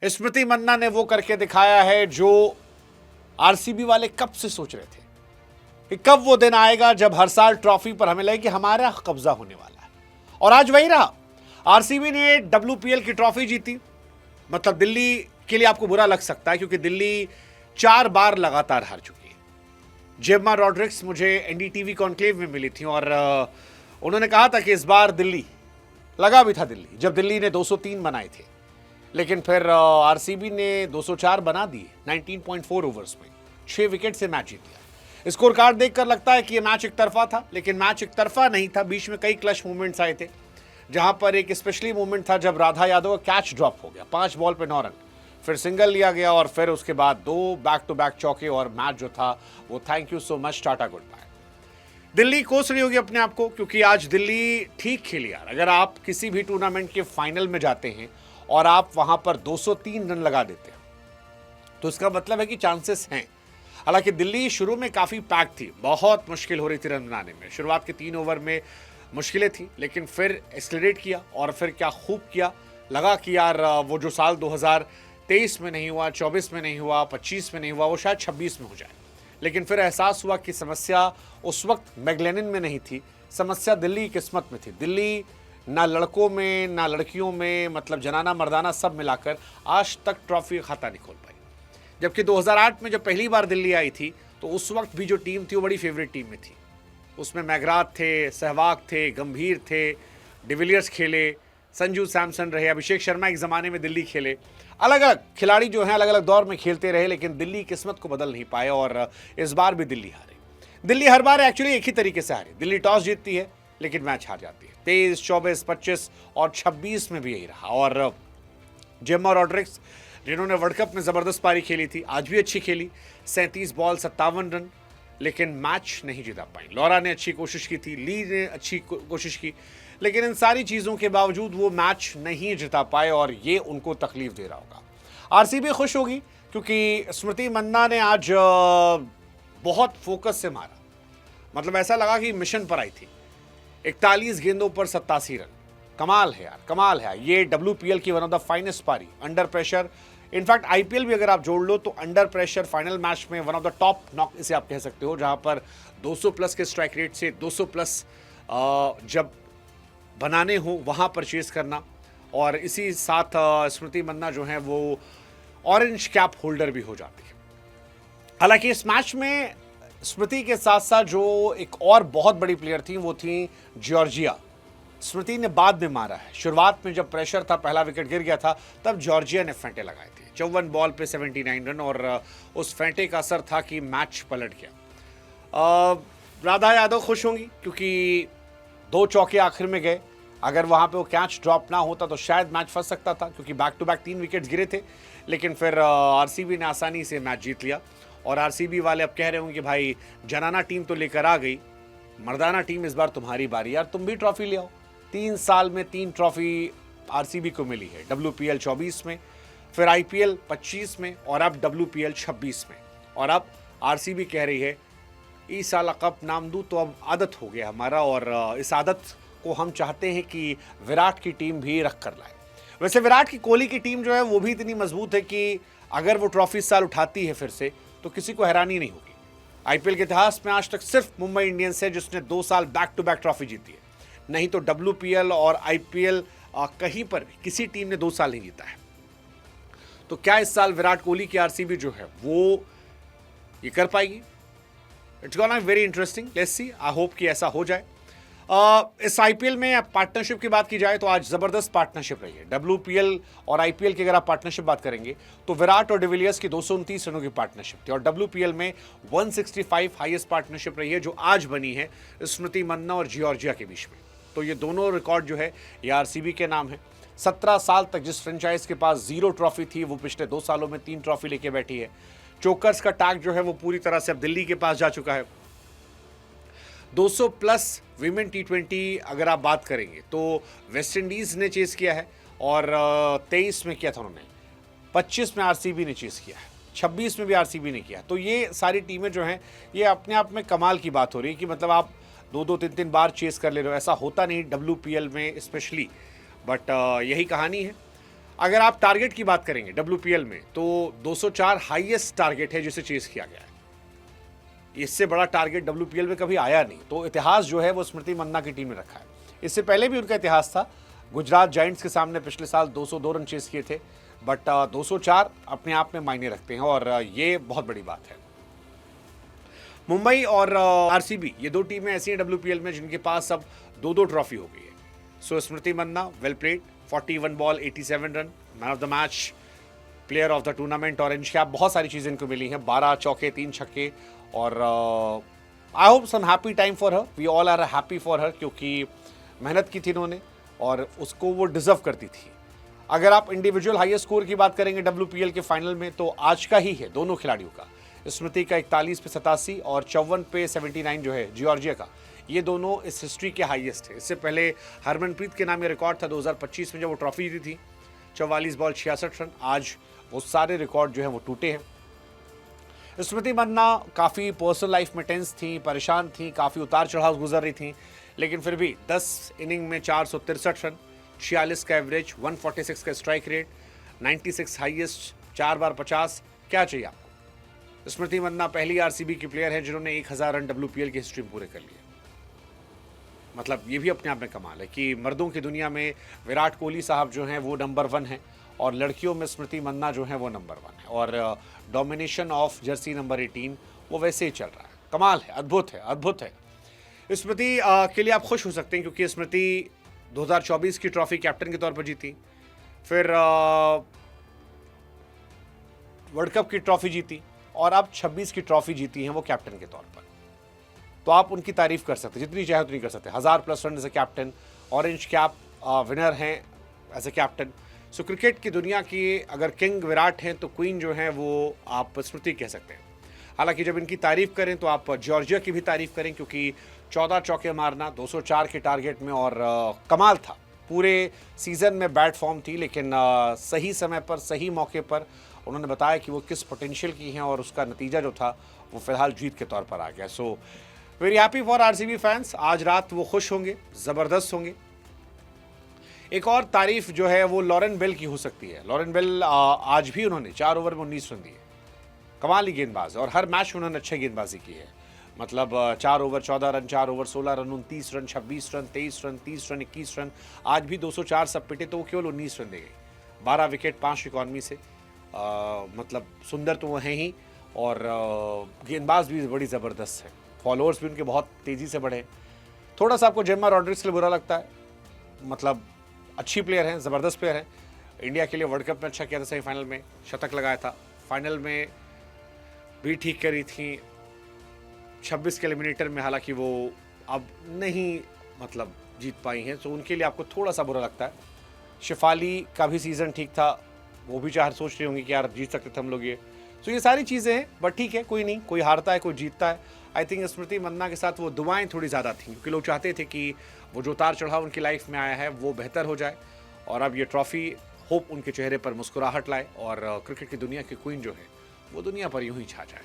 स्मृति मंदाना ने वो करके दिखाया है जो आरसीबी वाले कब से सोच रहे थे कि कब वो दिन आएगा जब हर साल ट्रॉफी पर हमें लगे कि हमारा कब्जा होने वाला है, और आज वही रहा। आरसीबी ने WPL की ट्रॉफी जीती। मतलब दिल्ली के लिए आपको बुरा लग सकता है क्योंकि दिल्ली 4 बार लगातार हार चुकी है। जेम्मा रॉड्रिक्स मुझे NDTV कॉन्क्लेव में मिली थी और उन्होंने कहा था कि इस बार दिल्ली लगा भी था, दिल्ली जब दिल्ली ने 203 बनाए थे, लेकिन फिर आरसीबी ने 204 बना दिए 19.4 ओवर्स में, 6 विकेट से मैच जीत लिया। स्कोर कार्ड देखकर लगता है कि यह मैच एक तरफा था, लेकिन मैच एक तरफा नहीं था। बीच में कई क्लच मूवमेंट्स आए थे, जहां पर एक स्पेशली मूवमेंट था जब राधा यादव का कैच ड्रॉप हो गया, 5 बॉल पे 9 रन, फिर सिंगल लिया गया और फिर उसके बाद 2 बैक टू बैक चौके और मैच जो था वो thank you so much, tata good bye. Delhi कोस रही होगी अपने आप को क्योंकि आज दिल्ली ठीक खेली यार। अगर आप किसी भी टूर्नामेंट के फाइनल में जाते हैं और आप वहां पर 203 रन लगा देते हैं तो इसका मतलब है कि चांसेस हैं। हालांकि दिल्ली शुरू में काफी पैक थी, बहुत मुश्किल हो रही थी रन बनाने में। शुरुआत के 3 ओवर में मुश्किलें थी, लेकिन फिर एक्सेलरेट किया और फिर क्या खूब किया। लगा कि यार वो जो साल 2023 में नहीं हुआ, 24 में नहीं हुआ, 25 में नहीं हुआ, वो शायद 26 में हो जाए। लेकिन फिर एहसास हुआ कि समस्या उस वक्त मैगलेनिन में नहीं थी, समस्या दिल्ली की किस्मत में थी। दिल्ली ना लड़कों में ना लड़कियों में, मतलब जनाना मर्दाना सब मिलाकर आज तक ट्रॉफी का खाता नहीं खोल पाई। जबकि 2008 में जब पहली बार दिल्ली आई थी तो उस वक्त भी जो टीम थी वो बड़ी फेवरेट टीम में थी। उसमें मैगराथ थे, सहवाग थे, गंभीर थे, डिविलियर्स खेले, संजू सैमसन रहे, अभिषेक शर्मा एक ज़माने में दिल्ली खेले। अलग अलग खिलाड़ी जो हैं अलग अलग दौर में खेलते रहे, लेकिन दिल्ली किस्मत को बदल नहीं पाए और इस बार भी दिल्ली हारी। दिल्ली हर बार एक्चुअली एक ही तरीके से हारी। दिल्ली टॉस जीतती है लेकिन मैच हार जाती है। 23, 24, 25 और 26 में भी यही रहा। और जेम्मा रॉड्रिक्स जिन्होंने वर्ल्ड कप में ज़बरदस्त पारी खेली थी, आज भी अच्छी खेली, 37 बॉल 57 रन, लेकिन मैच नहीं जीता पाई। लॉरा ने अच्छी कोशिश की थी, ली ने अच्छी कोशिश की, लेकिन इन सारी चीज़ों के बावजूद वो मैच नहीं जिता पाए और ये उनको तकलीफ दे रहा होगा। आरसीबी खुश होगी क्योंकि स्मृति मंदाना ने आज बहुत फोकस से मारा। मतलब ऐसा लगा कि मिशन पर आई थी। 41 गेंदों पर 87 रन, कमाल है यार, कमाल है। ये WPL की वन ऑफ द फाइनेस्ट पारी अंडर प्रेशर। इनफैक्ट IPL भी अगर आप जोड़ लो तो अंडर प्रेशर फाइनल मैच में one of the top knock इसे आप कह सकते हो, जहां पर 200 प्लस के स्ट्राइक रेट से 200 प्लस जब बनाने हो वहां पर चेस करना। और इसी साथ स्मृति मंदाना जो है वो ऑरेंज कैप होल्डर भी हो जाती है। हालांकि इस मैच में स्मृति के साथ साथ जो एक और बहुत बड़ी प्लेयर थी वो थी जॉर्जिया। स्मृति ने बाद में मारा है, शुरुआत में जब प्रेशर था, पहला विकेट गिर गया था, तब जॉर्जिया ने फेंटे लगाए थे। 54 बॉल पे 79 रन और उस फेंटे का असर था कि मैच पलट गया। राधा यादव खुश होंगी क्योंकि 2 चौके आखिर में गए। अगर वहां पे वो कैच ड्रॉप ना होता तो शायद मैच फंस सकता था क्योंकि बैक टू बैक 3 विकेट्स गिरे थे, लेकिन फिर आरसीबी ने आसानी से मैच जीत लिया। और आरसीबी वाले अब कह रहे होंगे कि भाई जनाना टीम तो लेकर आ गई, मर्दाना टीम इस बार तुम्हारी बारी यार, तुम भी ट्रॉफी ले आओ। 3 साल में 3 ट्रॉफी आरसीबी को मिली है, WPL 24 में, फिर IPL 25 में और अब WPL 26 में। और अब आरसीबी कह रही है इस साल कप नाम दूं तो अब आदत हो गया हमारा, और इस आदत को हम चाहते हैं कि विराट की टीम भी रख कर लाए। वैसे विराट की कोहली की टीम जो है वो भी इतनी मजबूत है कि अगर वो ट्रॉफी इस साल उठाती है फिर से तो किसी को हैरानी नहीं होगी। IPL के इतिहास में आज तक सिर्फ मुंबई इंडियंस है जिसने 2 साल बैक टू बैक ट्रॉफी जीती है, नहीं तो WPL और IPL कहीं पर भी किसी टीम ने 2 साल नहीं जीता है। तो क्या इस साल विराट कोहली की आरसीबी जो है वो ये कर पाएगी? It's gonna be very interesting, let's see, I hope कि ऐसा हो जाए। इस IPL में पार्टनरशिप की बात की जाए तो आज जबरदस्त पार्टनरशिप रही है। WPL और IPL की अगर आप पार्टनरशिप बात करेंगे तो विराट और डिविलियर्स की 229 रनों की पार्टनरशिप थी और WPL में 165 हाईएस्ट पार्टनरशिप रही है जो आज बनी है स्मृति मंदाना और जॉर्जिया के बीच में। तो ये दोनों रिकॉर्ड जो है ये आरसीबी के नाम है। 17 साल तक जिस फ्रेंचाइज के पास 0 ट्रॉफी थी वो पिछले 2 सालों में 3 ट्रॉफी लेके बैठी है। चोकर्स का टैग जो है वो पूरी तरह से अब दिल्ली के पास जा चुका है। 200 प्लस विमेन T20 अगर आप बात करेंगे तो वेस्ट इंडीज़ ने चेस किया है और 23 में किया था उन्होंने, 25 में आरसीबी ने चेस किया है, 26 में भी आरसीबी ने किया। तो ये सारी टीमें जो हैं ये अपने आप में कमाल की बात हो रही है कि मतलब आप 2-2, 3-3 बार चेस कर ले रहे हो। ऐसा होता नहीं WPL में स्पेशली, बट यही कहानी है। अगर आप टारगेट की बात करेंगे WPL में तो 204 हाईएस्ट टारगेट है जिसे चेस किया गया है। इससे बड़ा टारगेट WPL में कभी आया नहीं। तो इतिहास जो है वो स्मृति मंदाना की टीम ने रखा है। इससे पहले भी उनका इतिहास था, गुजरात जायंट्स के सामने पिछले साल 202 रन चेस किए थे, बट 204 अपने आप में मायने रखते हैं और ये बहुत बड़ी बात है। मुंबई और RCB ये दो टीमें ऐसी हैं WPL में जिनके पास अब 2-2 ट्रॉफी हो गई है। So Smriti Mandhana well played, 41 ball 87 run, man of the match, player of the tournament, orange cap, बहुत सारी चीज़ें इनको मिली हैं, 12 चौके 3 छक्के। और I hope some happy time for her, we all are happy for her, क्योंकि मेहनत की थी इन्होंने और उसको वो डिजर्व करती थी। अगर आप इंडिविजुअल हाईएस्ट स्कोर की बात करेंगे WPL के फाइनल में तो आज का ही है दोनों खिलाड़ियों का। स्मृति का 41 पे 87 और 54 पे 79 जो है जॉर्जिया का, ये दोनों इस हिस्ट्री के हाईएस्ट है। इससे पहले हरमनप्रीत के नाम ये रिकॉर्ड था 2025 में जब वो ट्रॉफी जीती थी, 44 बॉल 66 रन। आज वो सारे रिकॉर्ड जो है वो टूटे हैं। स्मृति मंदाना काफ़ी पर्सनल लाइफ में टेंस थी, परेशान थी, काफ़ी उतार चढ़ाव गुजर रही थी, लेकिन फिर भी 10 इनिंग में 463 रन, 46 का एवरेज, 146 का स्ट्राइक रेट, 96 हाईएस्ट, 4 बार 50, क्या चाहिए आपको। स्मृति मंदाना पहली RCB की प्लेयर है जिन्होंने 1000 रन WPL की हिस्ट्री में पूरे कर लिए। मतलब ये भी अपने आप में कमाल है कि मर्दों की दुनिया में विराट कोहली साहब जो हैं वो नंबर 1 है और लड़कियों में स्मृति मंदाना जो है वो नंबर 1 है और डोमिनेशन ऑफ जर्सी नंबर 18 वो वैसे ही चल रहा है। कमाल है, अद्भुत है, अद्भुत है। स्मृति के लिए आप खुश हो सकते हैं क्योंकि स्मृति 2024 की ट्रॉफी कैप्टन के तौर पर जीती, फिर वर्ल्ड कप की ट्रॉफी जीती और अब 26 की ट्रॉफी जीती है वो कैप्टन के तौर पर। तो आप उनकी तारीफ कर सकते हैं, जितनी चाहे उतनी कर सकते हैं। 1000+ run as a captain, orange cap winner हैं as a captain. So cricket की दुनिया की अगर किंग विराट हैं तो क्वीन जो है वो आप स्मृति कह सकते हैं। हालांकि जब इनकी तारीफ करें तो आप जॉर्जिया की भी तारीफ करें क्योंकि 14 चौके मारना 204 के टारगेट में और कमाल था। पूरे सीजन में बैड फॉर्म थी लेकिन सही समय पर सही मौके पर उन्होंने बताया कि वो किस पोटेंशियल की हैं और उसका नतीजा जो था वो फिलहाल जीत के तौर पर आ गया। So very happy for RCB fans. आज रात वो खुश होंगे, ज़बरदस्त होंगे। एक और तारीफ जो है वो लॉरेन बेल की हो सकती है। लॉरेन बेल आज भी उन्होंने 4 ओवर में 19 रन दिए, कमाली गेंदबाज, और हर मैच में उन्होंने अच्छी गेंदबाजी की है। मतलब 4 over 14 run, 4 over 16 run, 29 run, 26 run, 23 run, 30 run, 21 run. आज भी 204 सब पिटे तो वो केवल 19 रन दे गई। 12 विकेट 5 इकॉनमी से। मतलब सुंदर तो वो हैं ही और गेंदबाज भी बड़ी ज़बरदस्त है। फॉलोअर्स भी उनके बहुत तेज़ी से बढ़े। थोड़ा सा आपको जेम्मा रॉड्रिग्स के लिए बुरा लगता है, मतलब अच्छी प्लेयर हैं, ज़बरदस्त प्लेयर हैं। इंडिया के लिए वर्ल्ड कप में अच्छा किया था, सेमीफाइनल में शतक लगाया था, फाइनल में भी ठीक करी थी। 26 के एलिमिनेटर में हालांकि वो अब नहीं मतलब जीत पाई हैं, तो उनके लिए आपको थोड़ा सा बुरा लगता है। शिफाली का भी सीज़न ठीक था, वो भी चाहे सोच रही होंगी कि यार जीत सकते थे हम लोग ये। तो ये सारी चीज़ें हैं, बट ठीक है, कोई नहीं, कोई हारता है कोई जीतता है। आई थिंक स्मृति मंदाना के साथ वो दुआएं थोड़ी ज़्यादा थी क्योंकि लोग चाहते थे कि वो जो उतार चढ़ाव उनकी लाइफ में आया है वो बेहतर हो जाए और अब ये ट्रॉफी होप उनके चेहरे पर मुस्कुराहट लाए और क्रिकेट की दुनिया की क्वीन जो है वो दुनिया पर यूं ही छा जाए।